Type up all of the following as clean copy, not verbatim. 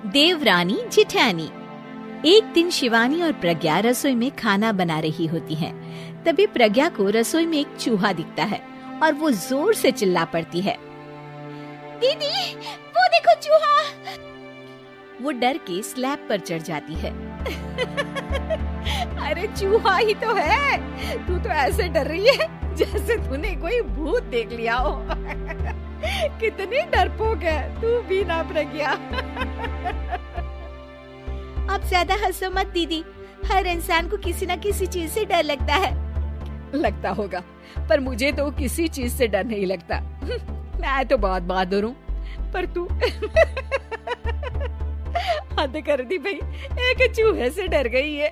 देवरानी जिठानी। एक दिन शिवानी और प्रज्ञा रसोई में खाना बना रही होती हैं। तभी प्रज्ञा को रसोई में एक चूहा दिखता है और वो जोर से चिल्ला पड़ती है, दीदी वो देखो चूहा। वो डर के स्लैब पर चढ़ जाती है। अरे चूहा ही तो है, तू तो ऐसे डर रही है जैसे तूने कोई भूत देख लिया हो। कितनी डरपोक है तू भी ना प्रज्ञा। आप ज्यादा हंसो मत दीदी, हर इंसान को किसी न किसी चीज से डर लगता है। लगता होगा, पर मुझे तो किसी चीज से डर नहीं लगता। मैं तो बहुत बहादुर हूँ, पर तू हद कर दी भाई, एक चूहे से डर गई है।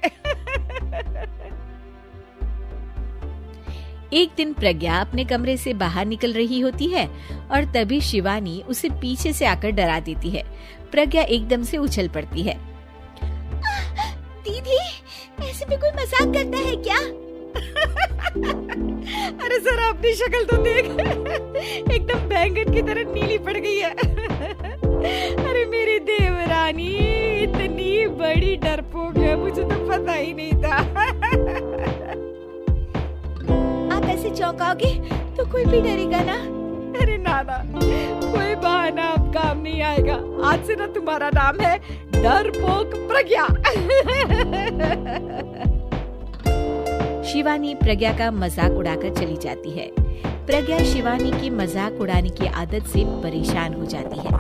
एक दिन प्रज्ञा अपने कमरे से बाहर निकल रही होती है और तभी शिवानी उसे पीछे से आकर डरा देती है। प्रज्ञा एकदम से उछल पड़ती है। दीदी ऐसे भी कोई मजाक करता है क्या? अरे जरा अपनी शक्ल तो देख, एकदम बैंगन की तरह नीली पड़ गई है। अरे मेरी देवरानी इतनी बड़ी डरपोक है, मुझे तो पता ही नहीं था। आप ऐसे चौंकाओगे तो कोई भी डरेगा ना? अरे नाना, कोई बहाना अब काम नहीं आएगा। आज से ना तुम्हारा नाम है डरपोक प्रज्ञा। शिवानी प्रज्ञा का मजाक उड़ाकर चली जाती है। प्रज्ञा शिवानी की मजाक उड़ाने की आदत से परेशान हो जाती है।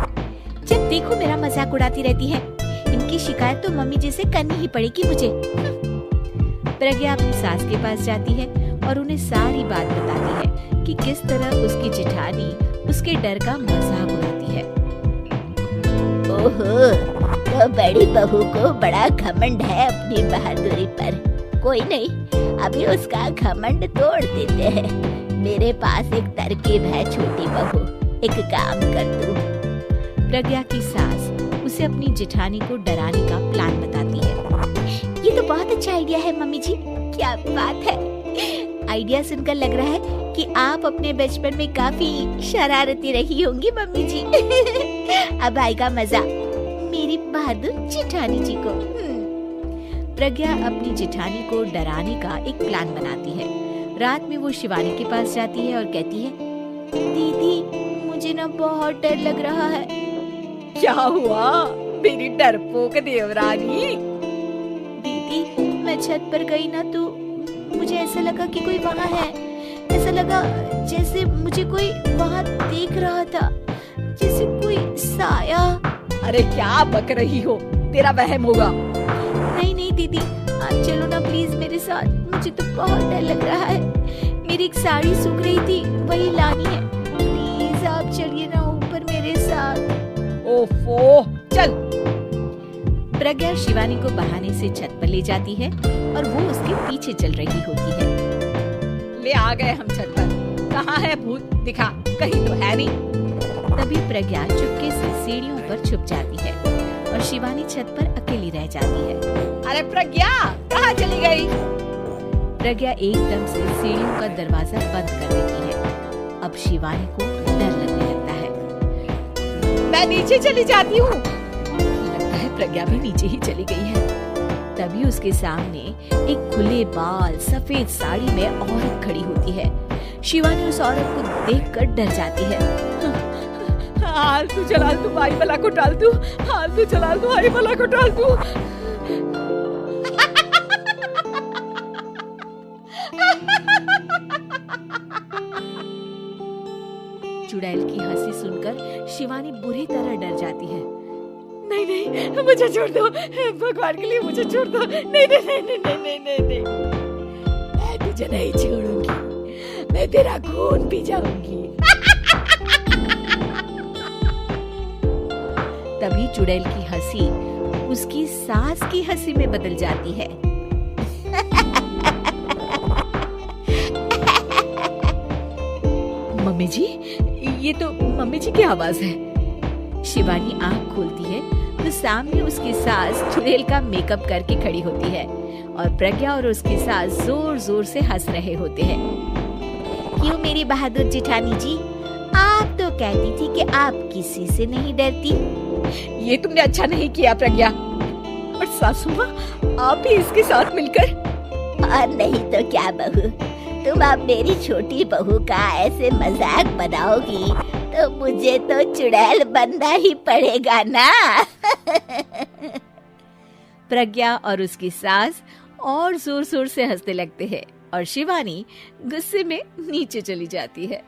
जब देखो मेरा मजाक उड़ाती रहती है, इनकी शिकायत तो मम्मी जी से करनी ही पड़ेगी मुझे। प्रज्ञा अपनी सास के पास जाती है और उन्हें सारी बात बताती है कि किस तरह उसकी जेठानी उसके डर का मजाक उड़ाती है। ओहो, तो बड़ी बहू को बड़ा घमंड है अपनी बहादुरी पर। कोई नहीं, अभी उसका घमंड तोड़ देते हैं। मेरे पास एक तरकीब है छोटी बहू, एक काम कर तू। प्रज्ञा की सास उसे अपनी जेठानी को डराने का प्लान बताती है। ये तो बहुत अच्छा आइडिया है मम्मी जी, क्या बात है। आइडिया सुनकर लग रहा है कि आप अपने बचपन में काफी शरारती रही होंगी मम्मी जी। अब आएगा मजा मेरी बहादुर जेठानी जी को। प्रज्ञा अपनी जेठानी को डराने का एक प्लान बनाती है। रात में वो शिवानी के पास जाती है और कहती है, दीदी मुझे ना बहुत डर लग रहा है। क्या हुआ मेरी डरपोक देवरानी? दीदी मैं छत पर गई ना तो मुझे ऐसा लगा कि कोई वहाँ है। ऐसा लगा जैसे मुझे कोई वहाँ देख रहा था, जैसे कोई साया। अरे क्या बक रही हो, तेरा वहम होगा। नहीं नहीं दीदी, आप चलो ना प्लीज मेरे साथ, मुझे तो बहुत डर लग रहा है। मेरी एक साड़ी सूख रही थी, वही लानी है। प्लीज आप चलिए ना ऊपर मेरे साथ। ओफो, चल। प्रज्ञा शिवानी को बहाने से छत पर ले जाती है और वो उसके पीछे चल रही होती है। ले आ गए हम छत पर, कहाँ है भूत, दिखा, कहीं तो है नहीं। तभी प्रज्ञा चुपके से सीढ़ियों पर छुप जाती है और शिवानी छत पर अकेली रह जाती है। अरे प्रज्ञा कहाँ चली गई? प्रज्ञा एकदम से सीढ़ियों का दरवाजा बंद कर देती है। अब शिवानी को डर लगने लगता है। मैं नीचे चली जाती हूँ। लगता है प्रज्ञा भी नीचे ही चली गई है। तभी उसके सामने एक खुले बाल सफेद साड़ी में औरत खड़ी होती है। शिवानी उस औरत को देखकर डर जाती है। हाल तू जलाल तू भाई भला को टाल तू, हाल तू जलाल तू भाई भला को टाल तू। चुड़ैल की हंसी सुनकर शिवानी बुरी तरह डर जाती है। नहीं नहीं मुझे छोड़ दो, भगवान के लिए मुझे छोड़ दो। नहीं नहीं नहीं नहीं नहीं नहीं नहीं, मैं तुझे नहीं छोड़ूंगी, मैं तेरा खून पी जाऊंगी। तभी चुड़ैल की हंसी उसकी सास की हंसी में बदल जाती है। मम्मी जी, ये तो मम्मी जी की आवाज है। शिवानी आंख खोलती है तो सामने उसकी सास चुड़ैल का मेकअप करके खड़ी होती है और प्रज्ञा और उसकी सास जोर जोर से हंस रहे होते हैं। क्यों मेरी बहादुर जेठानी जी, आप तो कहती थी कि आप किसी से नहीं डरती, ये तुमने अच्छा नहीं किया प्रज्ञा। और सासू माँ, आप भी इसके साथ मिलकर। और नहीं तो क्या बहू, तुम अब मेरी छोटी बहू का ऐसे मजाक बनाओगी तो मुझे तो चुड़ैल बनना ही पड़ेगा ना। प्रज्ञा और उसकी सास और जोर जोर से हंसने लगते हैं और शिवानी गुस्से में नीचे चली जाती है।